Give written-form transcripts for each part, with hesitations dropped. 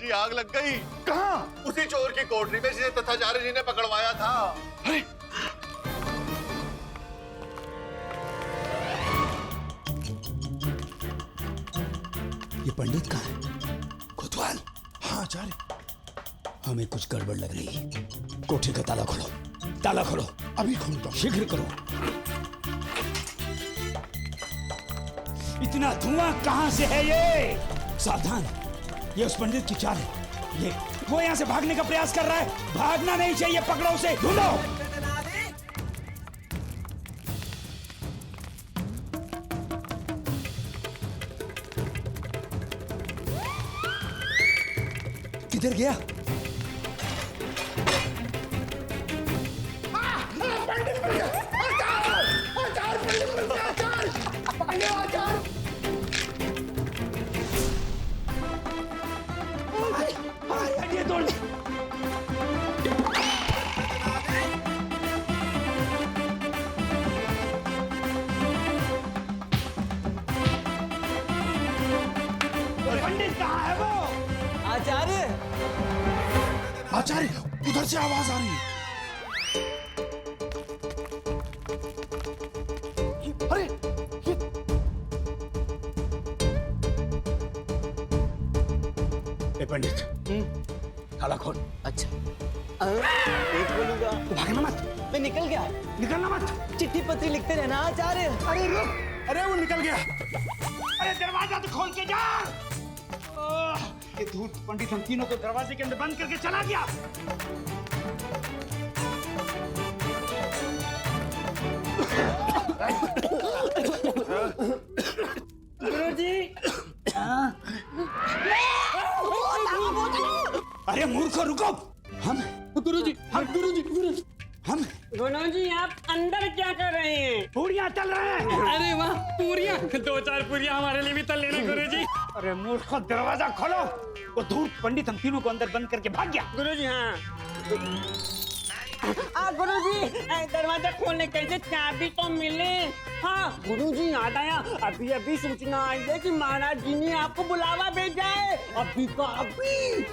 जी आग लग गई। कहाँ? उसी चोर की कोठरी में जिसे तथाचार्य जी ने पकड़वाया था। अरे ये पंडित कहाँ है? कोतवाल। हाँ आचार्य। हमें कुछ गड़बड़ लग रही है। कोठरी का ताला खोलो, ताला खोलो। अभी खोलता हूँ। शीघ्र करो। इतना धुआं कहां से है ये? सावधान, ये उस पंडित की चाल है। ये वो यहां से भागने का प्रयास कर रहा है। भागना नहीं चाहिए, पकड़ो उसे, ढूंढो। किधर गया? पंडित कहाँ है वो? आचार्य, आचार्य उधर से आवाज आ रही है। अरे ये ए पंडित, ताला खोल। अच्छा देख बोलूंगा। तू भागना मत, मैं निकल गया। निकलना मत। चिट्ठी पत्री लिखते रहना आचार्य। अरे रुक, अरे वो निकल गया। अरे दरवाजा तो खोल के जा। ये धूर्त पंडित हम तीनों को दरवाजे के अंदर बंद करके चला गया। गुरुजी। अरे मूर्खो, रुको। हम गुरुजी, गुरुजी आप अंदर क्या कर रहे हैं? पूड़ियां तल रहे हैं। अरे वाह, पूरियां, 2-4 पूरियां हमारे लिए भी तल लेना गुरुजी। अरे मूर्खो, दरवाजा खोलो। वो धूर्त पंडित हम तीनों को अंदर बंद करके भाग गया। गुरुजी हाँ। गुरुजी दरवाजा खोलने कैसे चाबी तो मिले। हाँ गुरुजी याद आया, अभी अभी सूचना आई है कि महाराज जी ने आपको बुलावा भेजा है। अभी का अभी।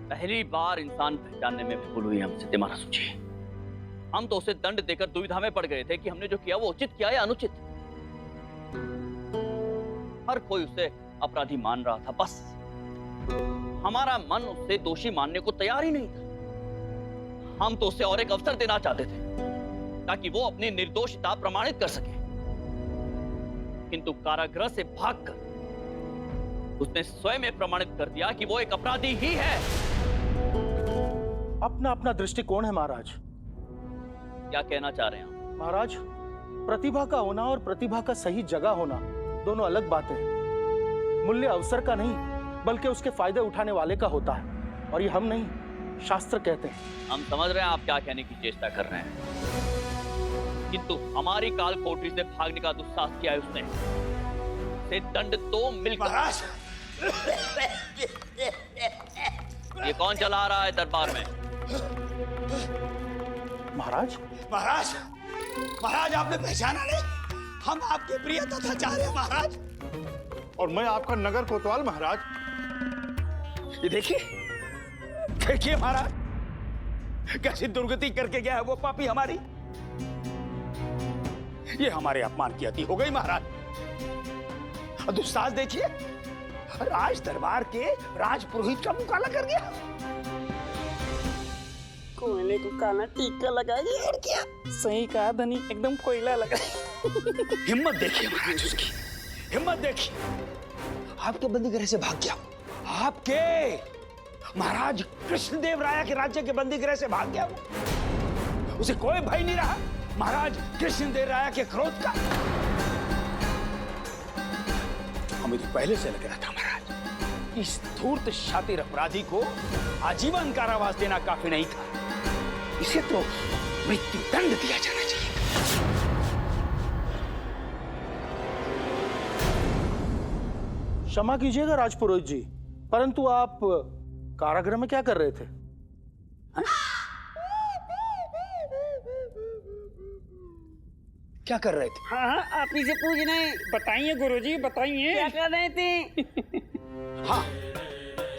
पहली बार इंसान पहचानने में विफल हुई हमसे तिमारा सूची। हम तो उसे दंड देकर दुविधा में पड़ गए थे कि हमने जो किया वो उचित किया या अनुचित। हर कोई उसे अपराधी मान रहा था, बस हमारा मन उसे दोषी मानने को तैयार ही नहीं था। हम तो उसे और एक अवसर देना चाहते थे ताकि वो अपनी निर्दोषिता प्रमाणित कर सके, किंतु कारागृह से भागकर उसने स्वयं प्रमाणित कर दिया कि वो एक अपराधी ही है। अपना अपना दृष्टिकोण है महाराज। क्या कहना चाह रहे हैं आप? महाराज, प्रतिभा का होना और प्रतिभा का सही जगह होना दोनों अलग बातें हैं। मूल्य अवसर का नहीं बल्कि उसके फायदे उठाने वाले का होता है, और ये हम नहीं, शास्त्र कहते हैं। हम समझ रहे हैं आप क्या कहने की चेष्टा कर रहे हैं, किंतु हमारी काल कोठरी से भागने का दुस्साहस किया है उसने। उसे दंड तो मिलकर। ये कौन चला रहा है दरबार में? महाराज, महाराज, महाराज आपने पहचाना नहीं? हम आपके प्रिय तथाचार्य महाराज। और मैं आपका नगर कोतवाल महाराज। ये देखिए, देखिए महाराज, कैसी दुर्गति करके गया है वो पापी हमारी। ये हमारे अपमान की अति हो गई महाराज। दुस्साहस देखिए, राज दरबार के राजपुरोहित का मुंह काला कर गया। कोयले को काला टीका लगा दिया और क्या? सही कहा धनी, एकदम कोयला लगा। हिम्मत देखिए महाराज उसकी, हिम्मत देखिए। आपके बंदीगृह से भाग गया, आपके महाराज कृष्णदेव राय के राज्य के बंदीगृह से भाग गया वो। उसे कोई भय नहीं रहा महाराज कृष्णदेव राय के क्रोध का। हमें तो पहले से लग रहा था महाराज, इस धूर्त शातिर अपराधी को आजीवन कारावास देना काफी नहीं था, इसे तो मृत्यु दंड दिया जाना चाहिए। क्षमा कीजिएगा राजपुरोहित जी, परंतु आप कारागृह में क्या कर रहे थे? क्या कर रहे थे? हाँ हाँ, आप ही से पूछ रहे हैं। बताइए गुरुजी, बताइए क्या कर रहे थे? हाँ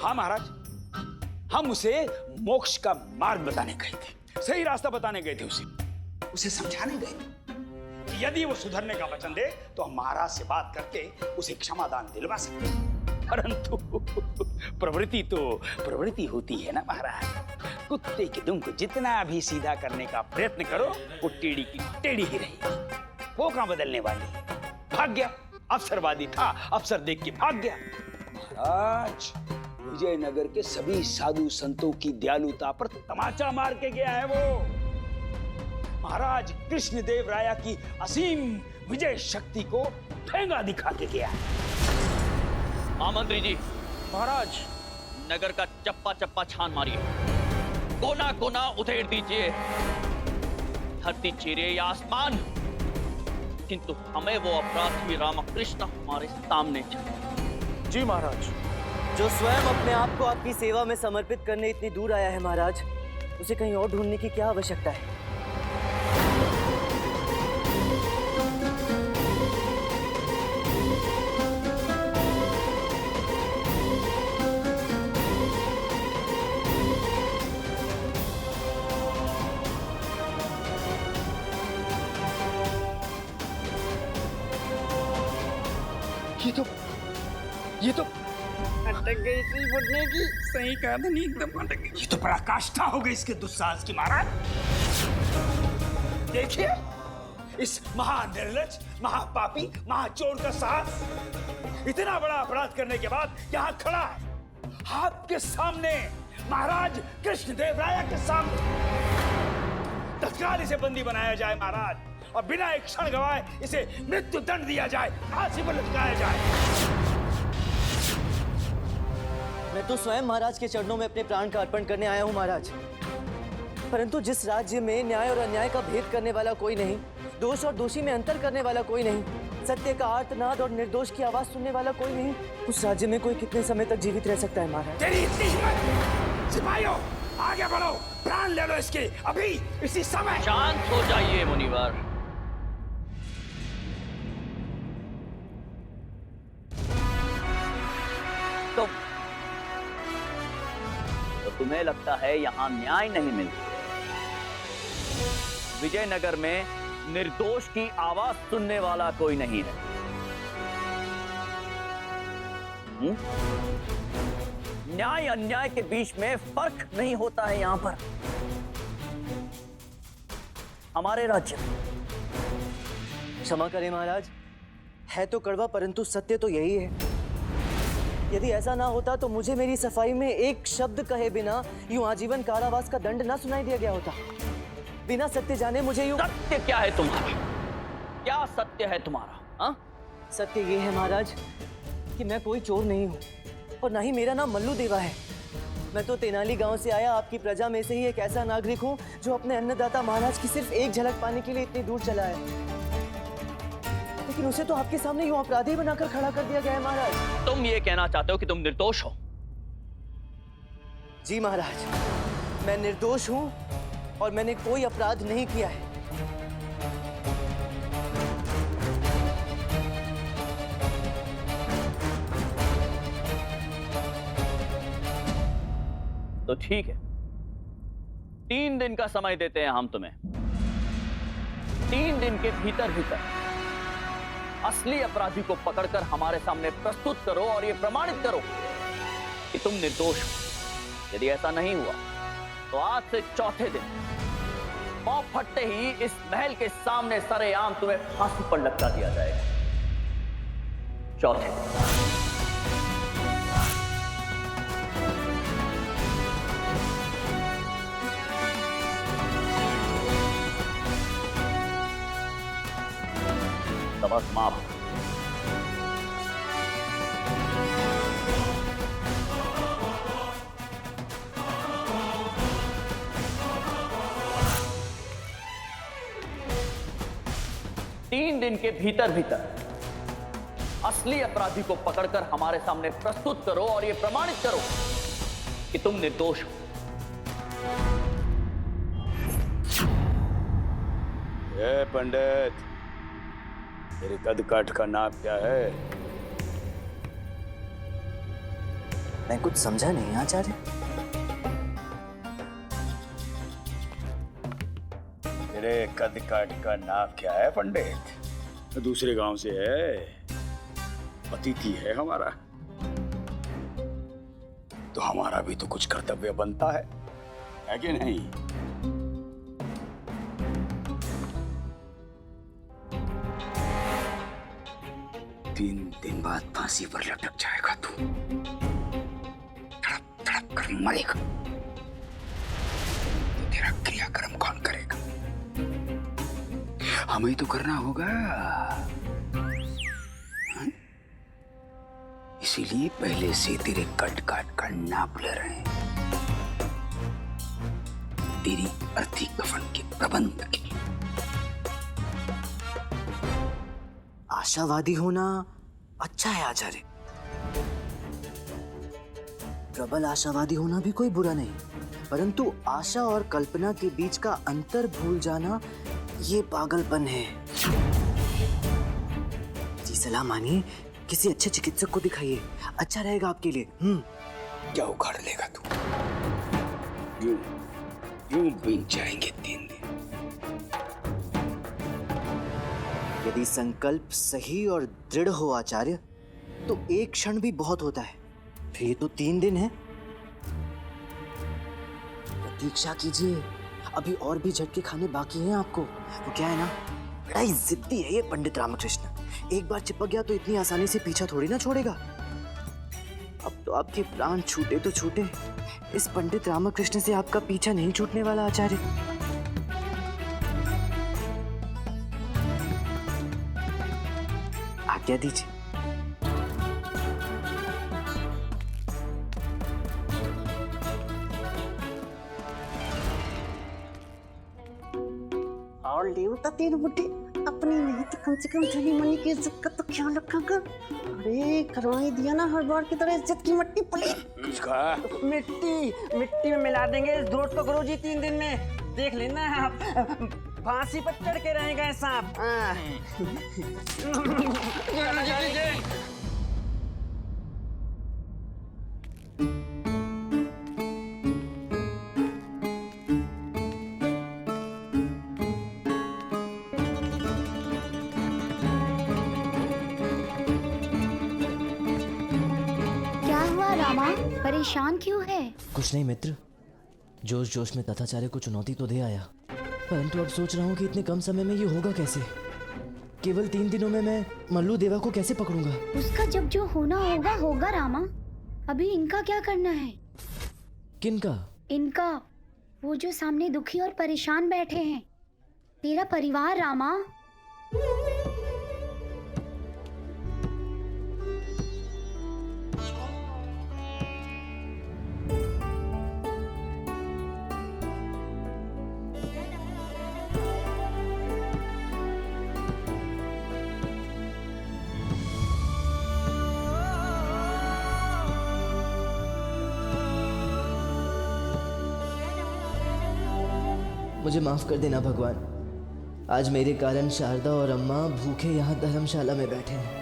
हाँ महाराज, हम उसे मोक्ष का मार्ग बताने गए थे, सही रास्ता बताने गए थे। उसे समझाने गए थे कि यदि वो सुधरने का वचन दे तो हम महाराज से बात करके उसे क्षमादान दिलवा सकते हैं। परंतु प्रवृत्ति तो प्रवृत्ति होती है ना महाराज। कुत्ते के दुम को जितना भी सीधा करने का प्रयत्न करो, वो टेढ़ी की टेढ़ी ही रहेगी। वो कहां बदलने वाली है? भाग गया, अवसरवादी था, अवसर देख के भाग गया। महाराज, विजयनगर के सभी साधु संतों की दयालुता पर तमाचा मार के गया है वो। महाराज कृष्णदेव राया की असीम विजय शक्ति को ठेंगा दिखा के गया है। महामंत्री जी, महाराज, नगर का चप्पा चप्पा छान मारिए, कोना कोना उधेड़ दीजिए, धरती चीरे या आसमान, किंतु हमें वो अपराधी रामकृष्ण हमारे सामने चाहिए। जी महाराज। जो स्वयं अपने आप को आपकी सेवा में समर्पित करने इतनी दूर आया है महाराज, उसे कहीं और ढूंढने की क्या आवश्यकता है? ये तो अटक गई थी फुटने की। सही कहा था, नहीं एकदम अटक गई। ये तो बड़ा काष्ठा हो गई इसके दुस्साहस की महाराज। देखिए इस महानिर्लज्ज, महापापी, महाचोर का साहस इतना बड़ा अपराध करने के बाद यहाँ खड़ा है आपके सामने, महाराज कृष्णदेव राया के सामने। तत्काल इसे बंदी बनाया जाए महाराज, और बिना एक क्षण गवाए इसे मृत्यु दंड दिया जाए, फांसी पर लटकाया जाए। मैं तो स्वयं महाराज के चरणों में अपने प्राण का अर्पण करने आया हूँ महाराज। परंतु जिस राज्य में न्याय और अन्याय का भेद करने वाला कोई नहीं, दोष और दोषी में अंतर करने वाला कोई नहीं, सत्य का आर्तनाद और निर्दोष की आवाज सुनने वाला कोई नहीं, उस राज्य में कोई कितने समय तक जीवित रह सकता है महाराज? तेरी इतनी हिम्मत! सिपाहियों, आगे बढ़ो, प्राण ले लो इसके, अभी इसी समय। शांत हो जाइए मुनिवर। तो तुम्हें लगता है यहां न्याय नहीं मिलता? विजयनगर में निर्दोष की आवाज सुनने वाला कोई नहीं है। न्याय अन्याय के बीच में फर्क नहीं होता है यहां पर हमारे राज्य में। क्षमा करें महाराज, है तो कड़वा परंतु सत्य तो यही है। यदि ऐसा ना होता तो मुझे मेरी सफाई में एक शब्द कहे बिना यूं आजीवन कारावास का दंड ना सुनाई दिया गया होता। बिना सत्य जाने मुझे यूं... सत्य क्या है तुम्हारा? क्या सत्य है तुम्हारा? हा? सत्य ये है महाराज कि मैं कोई चोर नहीं हूँ, और ना ही मेरा नाम मल्लू देवा है। मैं तो तेनाली गांव से आया आपकी प्रजा में से ही एक ऐसा नागरिक हूँ जो अपने अन्नदाता महाराज की सिर्फ एक झलक पाने के लिए इतनी दूर चला है, लेकिन उसे तो आपके सामने यूं अपराधी बनाकर खड़ा कर दिया गया है महाराज। तुम ये कहना चाहते हो कि तुम निर्दोष हो? जी महाराज, मैं निर्दोष हूँ और मैंने कोई अपराध नहीं किया है। तो ठीक है, 3 दिन का समय देते हैं हम तुम्हें। 3 दिन के भीतर भीतर असली अपराधी को पकड़कर हमारे सामने प्रस्तुत करो और यह प्रमाणित करो कि तुम निर्दोष हो। यदि ऐसा नहीं हुआ तो आज से चौथे दिन पांव फटते ही इस महल के सामने सरेआम तुम्हें फांसी पर लटका दिया जाएगा। चौथे दिन। सभा समाप्त। तीन दिन के भीतर भीतर असली अपराधी को पकड़कर हमारे सामने प्रस्तुत करो और यह प्रमाणित करो कि तुम निर्दोष हो। ए पंडित, तेरे कद काठ का नाप क्या है? मैं कुछ समझा नहीं आचार्य। तेरे कद काठ का नाप क्या है पंडित? दूसरे गांव से है, अतिथि है हमारा, तो हमारा भी तो कुछ कर्तव्य बनता है कि नहीं? तीन दिन बाद फांसी पर लटक जाएगा तू, तड़प तड़प कर मरेगा। तो तेरा क्रियाक्रम कौन करेगा? हमें तो करना होगा। हाँ? इसीलिए पहले से तेरे कट काट का नाप ले रहे हैं, तेरी अर्थी कफन के प्रबंध के लिए। आशावादी होना अच्छा है आचार्य। प्रबल आशावादी होना भी कोई बुरा नहीं, परंतु आशा और कल्पना के बीच का अंतर भूल जाना ये पागलपन है। जी सलाह मानिए, किसी अच्छे चिकित्सक को दिखाइए, अच्छा रहेगा आपके लिए। क्या उखाड़ लेगा तू? यूं यूं बीत जाएंगे 3 दिन। यदि संकल्प सही और दृढ़ हो आचार्य, तो एक क्षण भी बहुत होता है। फिर ये तो 3 दिन है। प्रतीक्षा कीजिए, अभी और भी झटके खाने बाकी हैं आपको। वो क्या है ना, बड़ा ही जिद्दी है ये पंडित रामकृष्ण। एक बार चिपक गया तो इतनी आसानी से पीछा थोड़ी ना छोड़ेगा। अब तो आपके प्राण छूटे तो छूटे, इस पंडित रामकृष्ण से आपका पीछा नहीं छूटने वाला आचार्य। आज्ञा दीजिए। और देवता तेरे बुढ़े अपनी नहीं तो कम से कम धनी मनी की इज्जत का तो ख्याल रखा कर। अरे करवाई दिया ना हर बार की तरह इज्जत की मट्टी पड़ी। मिट्टी में मिला देंगे इस दोस्त को गुरुजी 3 दिन में। देख लेना आप, फांसी पर चढ़ के रहेगा सांप। क्या हुआ रामा, परेशान क्यों है? कुछ नहीं मित्र, जोश जोश में तथाचार्य को चुनौती तो दे आया, परंतु अब सोच रहा हूँ कि इतने कम समय में ये होगा कैसे। केवल 3 दिनों में मैं मल्लू देवा को कैसे पकड़ूंगा? उसका जब जो होना होगा होगा रामा। अभी इनका क्या करना है? किनका? इनका, वो जो सामने दुखी और परेशान बैठे हैं, तेरा परिवार रामा। मुझे माफ कर देना भगवान, आज मेरे कारण शारदा और अम्मा भूखे यहाँ धर्मशाला में बैठे हैं।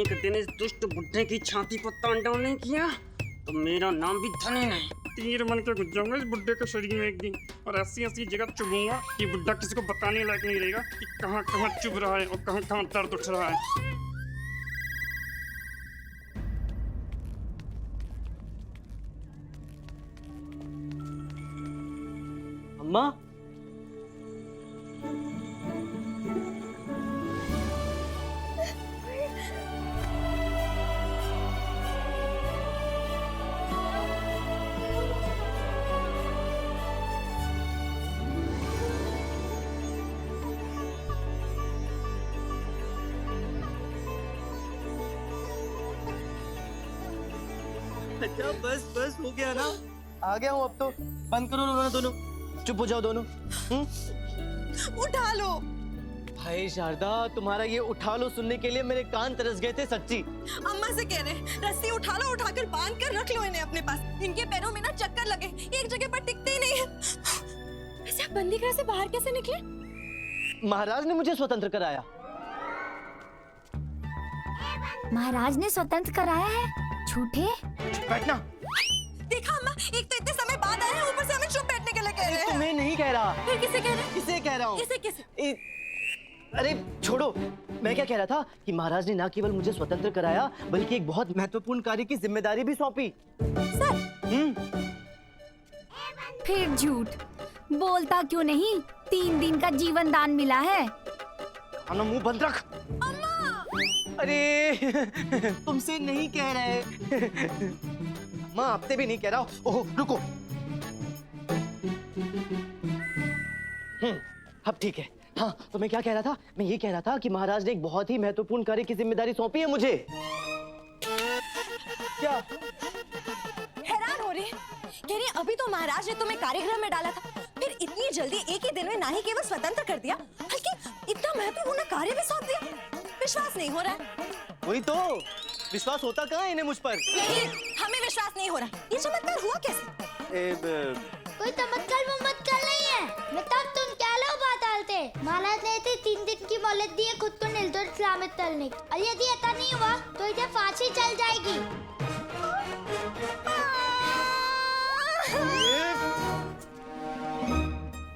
एक दिन इस दुष्ट बुड्ढे की छाती पर तांडव नहीं किया तो मेरा नाम भी धनी नहीं। तीर बन के घुस जाऊंगा इस बुड्ढे के शरीर में एक दिन, और ऐसी ऐसी जगह चुभूंगा कि बुड्ढा किसी को बताने लायक नहीं रहेगा कि कहाँ कहाँ चुभ रहा है और कहाँ कहाँ दर्द उठ रहा है। अम्मा, अच्छा बस बस हो गया ना, आ गया हूँ अब तो। बंद करो रोना दोनों, चुप हो जाओ दोनों। उठा लो। भाई शारदा, तुम्हारा ये उठा लो सुनने के लिए मेरे कान तरस गए थे सच्ची। अम्मा से कह रहे रस्सी उठा लो, उठाकर बांध कर रख लो इन्हें अपने पास। इनके पैरों में ना चक्कर लगे, एक जगह पर टिकते ही नहीं है। वैसे आप बंदी गृह से बाहर कैसे निकले? महाराज ने मुझे स्वतंत्र कराया। महाराज ने स्वतंत्र कराया है? झूठे। बैठना। देखा अम्मा, एक तो इतने समय बाद आए हैं, ऊपर से हमें चुप बैठने के लिए कह रहे हैं। तुम्हें नहीं कह रहा। फिर किसे कह रहे हैं? किसे कह रहा हूँ? किसे? अरे छोड़ो, मैं क्या कह रहा था कि महाराज ने ना केवल मुझे स्वतंत्र कराया बल्कि एक बहुत महत्वपूर्ण कार्य की जिम्मेदारी भी सौंपी। फिर झूठ बोलता क्यों नहीं? 3 दिन का जीवन दान मिला है। खाना मुंह बंद रख। अरे तुमसे नहीं कह रहे। माँ आपसे भी नहीं कह रहा। ओह रुको। अब ठीक है। हाँ तो मैं क्या कह रहा था? मैं ये कह रहा था कि महाराज ने एक बहुत ही महत्वपूर्ण कार्य की जिम्मेदारी सौंपी है मुझे। क्या? हैरान हो रही है? कह रही है अभी तो महाराज ने तुम्हें कार्यगृह में डाला था, फिर इतनी जल्दी एक ही दिन में ना ही केवल स्वतंत्र कर दिया बल्कि इतना महत्वपूर्ण कार्य भी सौंप दिया। विश्वास नहीं हो रहा है। वही तो, विश्वास होता कहाँ है इन्हें मुझ पर? नहीं, हमें विश्वास नहीं हो रहा। ये चमत्कार हुआ कैसे? कोई चमत्कार वमत्कार नहीं है। मैं तब तुम क्या लो बात आलते। महाराज ने इसे 3 दिन की मोहलत दी है खुद को निर्दोष सलामत करने की, और यदि ऐसा नहीं हुआ तो इसे फांसी चल जाएगी।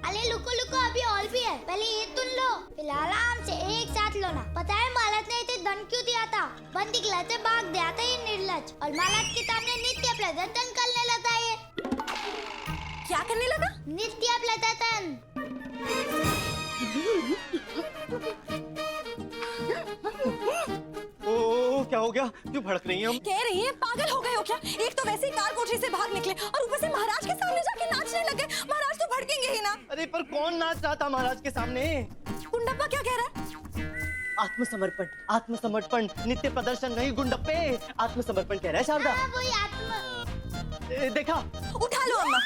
अरे लुको लुको, अभी और भी है, पहले ये सुन लो। फिलहाल आराम से एक साथ लो ना। पता है महाराज ने इसे धन क्यों दिया था? बंदी गृह से भाग गया था ये निर्लज, और महाराज के सामने नित्य प्रदर्शन करने लगा ये। क्या करने लगा? नित्य प्रदर्शन। ओह क्या हो गया? क्यों भड़क रही हैं हम? कह रही है पागल हो गए हो क्या? एक तो वैसे ही कार कोठरी से भाग निकले और ऊपर से महाराज के सामने जाके नाचने लगे। महाराज तो भड़केंगे ही ना। अरे पर कौन नाच रहा था महाराज के सामने? गुंडप्पा क्या कह रहा है? आत्मसमर्पण, आत्मसमर्पण, नित्य प्रदर्शन नहीं गुंडप्पे, आत्मसमर्पण कह रहा है शारदा। वही आत्मा। देखा? उठा लो अम्मा।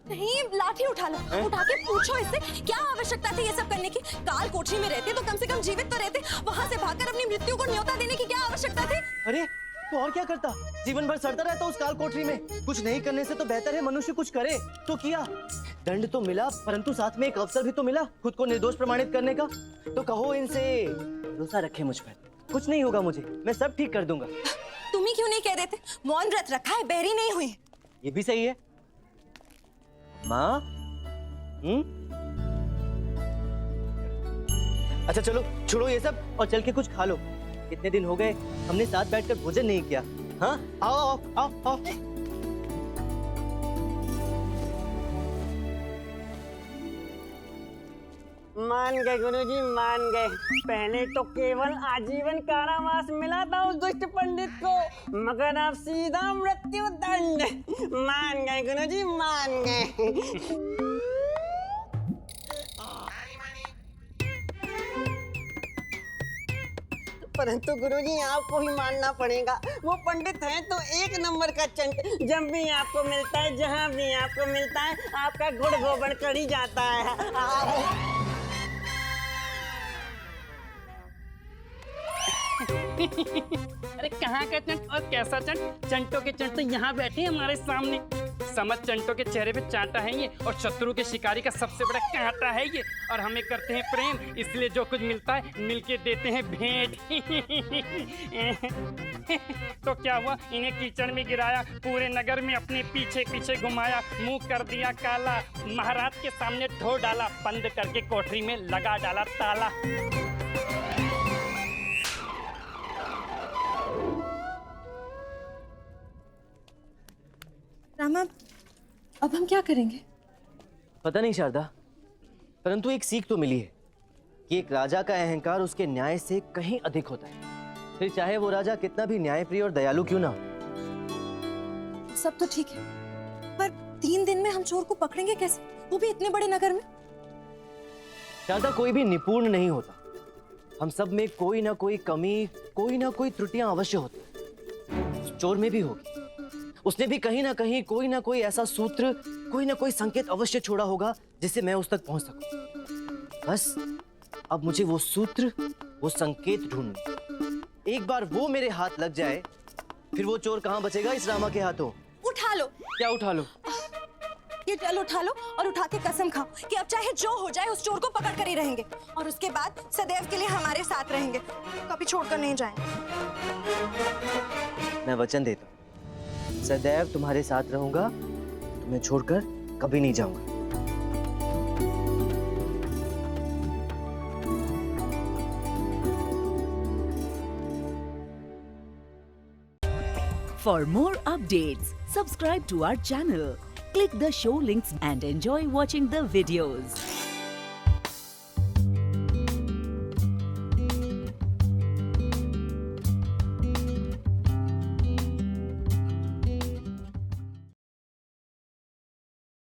नहीं, लाठी उठा लो। उठा के पूछो इससे क्या आवश्यकता थी ये सब करने की? काल कोठरी में रहते तो कम से कम जीवित तो रहते। वहाँ से भागकर अपनी मृत्यु को न्योता देने की क्या आवश्यकता थी? अरे तो और क्या करता? जीवन भर सड़ता रहता उस काल कोठरी में। कुछ नहीं करने से तो बेहतर है मनुष्य कुछ करे। तो किया, दंड तो मिला परंतु साथ में एक अवसर भी तो मिला खुद को निर्दोष प्रमाणित करने का। तो कहो इनसे भरोसा रखे मुझ पर, कुछ नहीं होगा मुझे, मैं सब ठीक कर दूंगा। तुम ही क्यों नहीं कह देते? मौन व्रत रखा है, बहरी नहीं हुई। ये भी सही है माँ। अच्छा चलो छोड़ो ये सब और चल के कुछ खा लो। कितने दिन हो गए हमने साथ बैठकर भोजन नहीं किया। हाँ आओ आओ आओ आओ। मान गए गुरुजी, मान गए। पहले तो केवल आजीवन कारावास मिला था उस दुष्ट पंडित को, मगर अब सीधा मृत्यु दंड। मान गए गुरुजी, मान गए। परंतु गुरुजी आपको ही मानना पड़ेगा, वो पंडित है तो 1 नंबर का चंट। जब भी आपको मिलता है, जहाँ भी आपको मिलता है, आपका गुड़ गोबर कर ही जाता है। अरे कहाँ का चंट और कैसा चंट? चंटों के चंट तो यहाँ बैठे हैं हमारे सामने। समझ चंटो के चेहरे पे चांटा है ये, और शत्रु के शिकारी का सबसे बड़ा कांटा है ये, और हमें करते हैं प्रेम, इसलिए जो कुछ मिलता है मिलके देते हैं भेंट। तो क्या हुआ, इन्हें कीचड़ में गिराया, पूरे नगर में अपने पीछे पीछे घुमाया, मुंह कर दिया काला, महाराज के सामने ढो डाला, बंद करके कोठरी में लगा डाला ताला। रामा, अब हम क्या करेंगे? पता नहीं शारदा, परंतु एक सीख तो मिली है कि एक राजा का अहंकार उसके न्याय से कहीं अधिक होता है, फिर चाहे वो राजा कितना भी न्यायप्रिय और दयालु क्यों ना हो। सब तो ठीक है, पर 3 दिन में हम चोर को पकड़ेंगे कैसे, वो भी इतने बड़े नगर में? शारदा, कोई भी निपुण नहीं होता, हम सब में कोई ना कोई कमी, कोई ना कोई त्रुटियां अवश्य होती हैं। उस चोर में भी होगी, उसने भी कहीं ना कहीं कोई ना कोई ऐसा सूत्र, कोई ना कोई संकेत अवश्य छोड़ा होगा जिससे मैं उस तक पहुंच सकूं। बस अब मुझे वो सूत्र, वो संकेत ढूंढने, एक बार वो मेरे हाथ लग जाए, फिर वो चोर कहां बचेगा इस रामा के हाथों। उठा लो। क्या उठा लो? ये डल उठा लो और उठा के कसम खाओ कि अब चाहे जो हो जाए उस चोर को पकड़ कर ही रहेंगे, और उसके बाद सदैव के लिए हमारे साथ रहेंगे, कभी छोड़कर नहीं जाएंगे। मैं वचन देता हूँ, सदैव तुम्हारे साथ रहूंगा, तुम्हें छोड़कर कभी नहीं जाऊंगा। For more updates, subscribe to our channel, click the show links and enjoy watching the videos.